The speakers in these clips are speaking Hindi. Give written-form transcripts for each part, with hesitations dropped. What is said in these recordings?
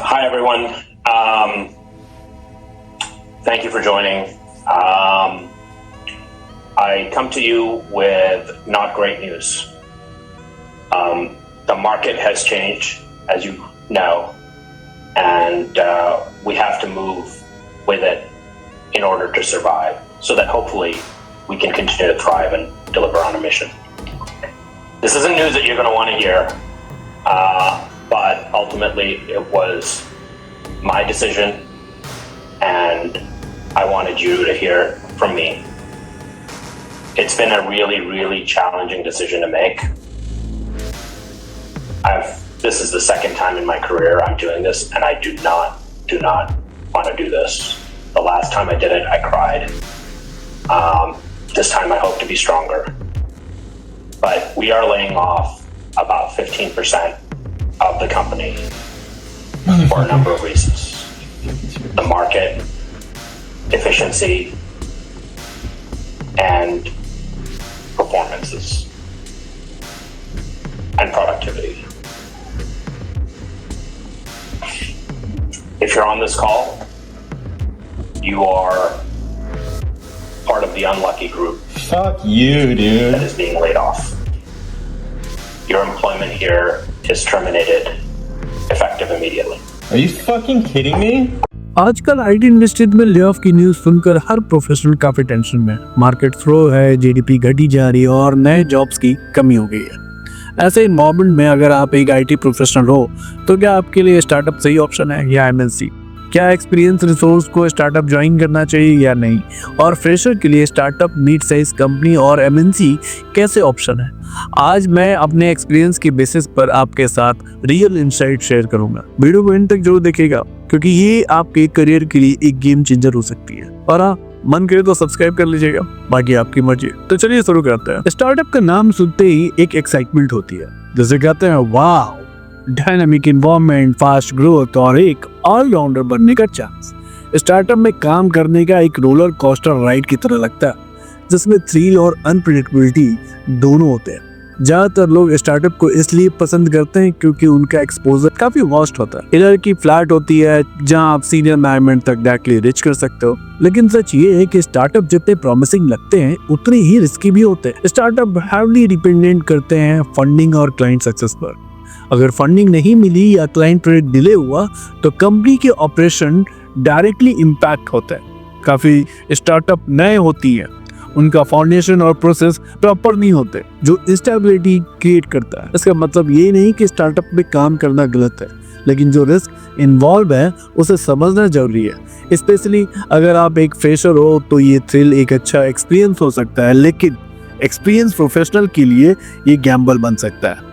Hi, everyone. Thank you for joining. I come to you with not great news. The market has changed, as you know, and we have to move with it in order to survive, so that hopefully we can continue to thrive and deliver on a mission. This isn't news that you're going to want to hear, but ultimately it was my decision, and I wanted you to hear from me. It's been a really, really challenging decision to make. This is the second time in my career I'm doing this, and I do not want to do this. The last time I did it, I cried. This time I hope to be stronger. But we are laying off about 15% of the company for a number of reasons. The market, efficiency, and performances, and productivity. If you're on this call, you are part of the unlucky group. Fuck you, dude. That is being laid off. Your employment here is terminated, effective immediately. Are you fucking kidding me? आजकल आईटी इंडस्ट्री में ले ऑफ की न्यूज सुनकर हर प्रोफेशनल काफी टेंशन में। मार्केट स्लो है, जीडीपी घटी जा रही है और नए जॉब्स की कमी हो गई है। ऐसे इन्वायरमेंट में अगर आप एक आईटी प्रोफेशनल हो तो क्या आपके लिए स्टार्टअप सही ऑप्शन है या एमएनसी? क्या एक्सपीरियंस रिसोर्स को स्टार्टअप ज्वाइन करना चाहिए या नहीं? और फ्रेशर के लिए स्टार्टअप, मिड साइज कंपनी और एमएनसी कैसे ऑप्शन है? आज मैं अपने एक्सपीरियंस के बेसिस पर आपके साथ रियल इनसाइट शेयर करूंगा। वीडियो को एंड तक जरूर देखिएगा क्योंकि ये आपके करियर के लिए एक गेम चेंजर हो सकती है। और हाँ, मन करे तो सब्सक्राइब कर लीजिएगा, बाकी आपकी मर्जी। तो चलिए शुरू करते हैं। स्टार्टअप का नाम सुनते ही एक एक्साइटमेंट होती है, जैसे कहते हैं वाह, डायनामिक एनवायरनमेंट, फास्ट ग्रोथ और एक ऑलराउंडर बनने का चांस। स्टार्टअप में काम करने का एक रोलर कोस्टर राइड की तरह लगता है, जिसमें थ्रिल और अनप्रेडिक्टेबिलिटी दोनों होते हैं। ज्यादातर लोग स्टार्टअप को इसलिए पसंद करते हैं क्योंकि उनका एक्सपोजर काफी वास्ट होता है। इधर की फ्लैट होती है जहां आप सीनियर मैनेजमेंट तक डायरेक्टली रीच कर सकते हो। लेकिन सच ये है कि स्टार्टअप जितने प्रॉमिसिंग लगते हैं उतने ही रिस्की भी होते हैं। स्टार्टअप हैवली डिपेंडेंट करते हैं फंडिंग और क्लाइंट सक्सेस पर। अगर फंडिंग नहीं मिली या क्लाइंट प्रोजेक्ट डिले हुआ तो कंपनी के ऑपरेशन डायरेक्टली इम्पैक्ट होता है। काफी स्टार्टअप नए होती है, उनका फाउंडेशन और प्रोसेस प्रॉपर नहीं होते, जो इंस्टेबिलिटी क्रिएट करता है। इसका मतलब ये नहीं कि स्टार्टअप में काम करना गलत है, लेकिन जो रिस्क इन्वॉल्व है उसे समझना जरूरी है। स्पेशली अगर आप एक फ्रेशर हो तो ये थ्रिल एक अच्छा एक्सपीरियंस हो सकता है, लेकिन एक्सपीरियंस प्रोफेशनल के लिए ये गैम्बल बन सकता है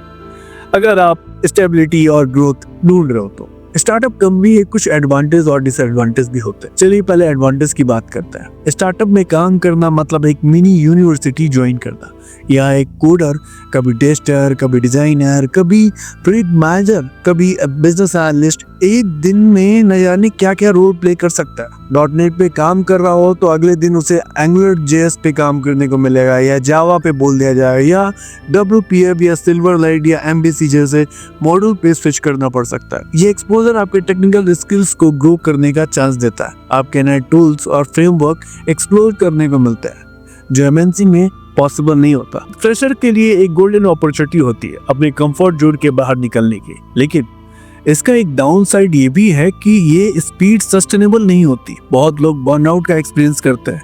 अगर आप स्टेबिलिटी और ग्रोथ ढूंढ रहे हो तो। स्टार्टअप कंपनी के कुछ एडवांटेज और डिसएडवांटेज भी होते हैं। चलिए पहले एडवांटेज की बात करते हैं। स्टार्टअप में काम करना मतलब एक मिनी यूनिवर्सिटी ज्वाइन करना। यहाँ एक कोडर, कभी टेस्टर, कभी डिजाइनर, कभी प्रोजेक्ट मैनेजर, कभी बिजनेस एनालिस्ट एक दिन में न जाने क्या क्या रोल प्ले कर सकता है। .NET पे काम कर रहा हो तो अगले दिन उसे AngularJS पे काम करने को मिलेगा, या जावा पे बोल दिया जाएगा, या WPF या Silverlight या MVC जैसे मॉड्यूल पे स्विच करना पड़ सकता है। ये एक्सपोजर आपके टेक्निकल स्किल्स को ग्रो करने का चांस देता है। आपके नए टूल्स और फ्रेमवर्क एक्सप्लोर करने को मिलता है, जो एमएनसी में पॉसिबल नहीं होता। फ्रेशर के लिए एक गोल्डन अपॉर्चुनिटी होती है अपने कंफर्ट जोन के बाहर निकलने की, लेकिन इसका एक डाउन साइड ये भी है कि ये स्पीड सस्टेनेबल नहीं होती। बहुत लोग बर्नआउट का एक्सपीरियंस करते हैं।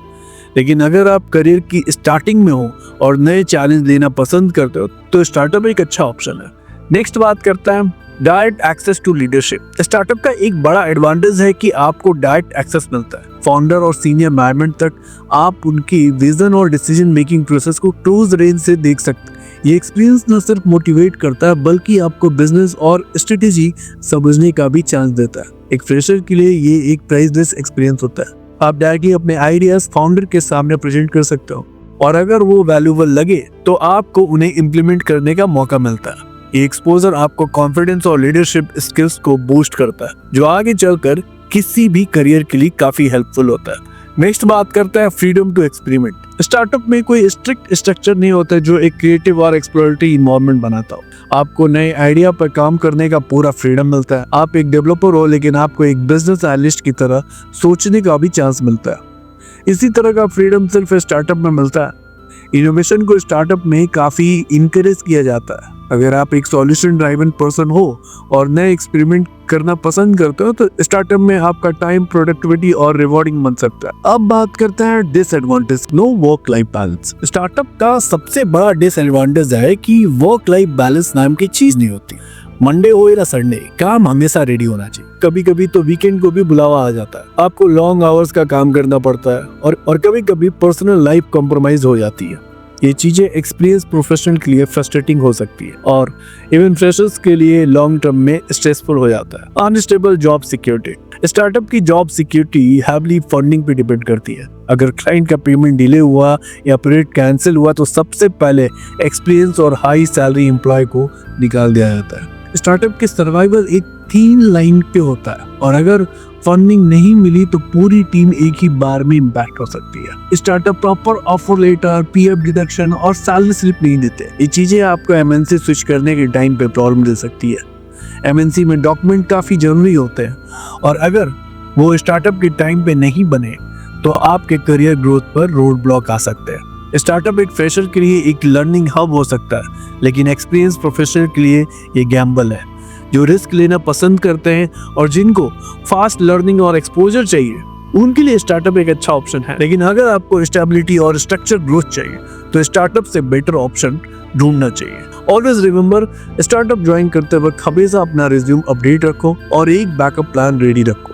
लेकिन अगर आप करियर की स्टार्टिंग में हो और नए चैलेंज लेना पसंद करते हो तो स्टार्टअप एक अच्छा ऑप्शन है। नेक्स्ट बात करता है direct access to leadership. Startup का एक बड़ा एडवांटेज है कि आपको डायरेक्ट एक्सेस मिलता है फाउंडर और सीनियर मैनेजमेंट तक। आप उनकी विजन और डिसीजन मेकिंग प्रोसेस को क्लोज रेंज से देख सकते हैं। ये एक्सपीरियंस न सिर्फ मोटिवेट करता है बल्कि आपको बिजनेस और स्ट्रेटेजी समझने का भी चांस देता है। एक फ्रेशर के लिए ये एक प्राइसलेस एक्सपीरियंस होता है। आप डायरेक्टली अपने आइडियाज फाउंडर के सामने प्रेजेंट कर सकते हो और अगर वो वैल्यूएबल लगे तो आपको उन्हें इम्प्लीमेंट करने का मौका मिलता है। ये एक्सपोजर आपको कॉन्फिडेंस और लीडरशिप स्किल्स को बूस्ट करता है, जो आगे चलकर किसी भी करियर के लिए काफी हेल्पफुल होता है। नेक्स्ट बात करते हैं फ्रीडम टू एक्सपेरिमेंट। स्टार्टअप में कोई स्ट्रिक्ट स्ट्रक्चर नहीं होता जो एक क्रिएटिव और एक्सप्लोरेटरी इन्वायरमेंट बनाता हो। आपको नए आइडिया पर काम करने का पूरा फ्रीडम मिलता है। आप एक डेवलपर हो लेकिन आपको एक बिजनेस एनालिस्ट की तरह सोचने का भी चांस मिलता है। इसी तरह का फ्रीडम सिर्फ स्टार्टअप में मिलता है। इनोवेशन को स्टार्टअप में काफी इनकरेज किया जाता है। अगर आप एक सॉल्यूशन ड्राइवन पर्सन हो और नए एक्सपेरिमेंट करना पसंद करते हो तो स्टार्टअप में आपका टाइम, प्रोडक्टिविटी और रिवॉर्डिंग बन सकता है। अब बात करते हैं disadvantage, no work life balance. Startup का सबसे बड़ा डिसएडवांटेज है कि वर्क लाइफ बैलेंस नाम की चीज नहीं होती। मंडे हो या संडे, काम हमेशा रेडी होना चाहिए। कभी कभी तो वीकेंड को भी बुलावा आ जाता है। आपको लॉन्ग आवर्स का काम करना पड़ता है और कभी कभी पर्सनल लाइफ कॉम्प्रोमाइज हो जाती है। ये चीजें एक्सपीरियंस प्रोफेशनल के लिए फ्रस्ट्रेटिंग हो सकती है और इवन फ्रेशर्स के लिए लॉन्ग टर्म में स्ट्रेसफुल हो जाता है। Unstable job security. स्टार्टअप की जॉब सिक्योरिटी हैवली फंडिंग पे डिपेंड करती है। अगर क्लाइंट का पेमेंट डिले हुआ या प्रोजेक्ट कैंसिल हुआ तो सबसे पहले एक्सपीरियंस और हाई सैलरी एम्प्लॉय को निकाल दिया जाता है। स्टार्टअप के सर्वाइवल एक 3 लाइन पे होता है और अगर फंडिंग नहीं मिली तो पूरी टीम एक ही बार में इम्पैक्ट हो सकती है। Startup proper offer letter, PF deduction और सैलरी स्लिप नहीं देते। ये चीजें आपको एमएनसी स्विच करने के टाइम पे प्रॉब्लम दे सकती है। एमएनसी में डॉक्यूमेंट काफी जरूरी होते हैं और अगर वो स्टार्टअप के टाइम पे नहीं बने तो आपके करियर ग्रोथ पर रोड ब्लॉक आ सकते हैं। स्टार्टअप एक फ्रेशर के लिए एक लर्निंग हब हो सकता है लेकिन एक्सपीरियंस प्रोफेशनल के लिए ये गैम्बल है। जो रिस्क लेना पसंद करते हैं और जिनको फास्ट लर्निंग और एक्सपोजर चाहिए उनके लिए स्टार्टअप एक अच्छा ऑप्शन है। लेकिन अगर आपको स्टेबिलिटी और स्ट्रक्चर ग्रोथ चाहिए तो स्टार्टअप से बेटर ऑप्शन ढूंढना चाहिए। ऑलवेज रिमेंबर, स्टार्टअप ज्वाइन करते वक्त हमेशा अपना रिज्यूम अपडेट रखो और एक बैकअप प्लान रेडी रखो।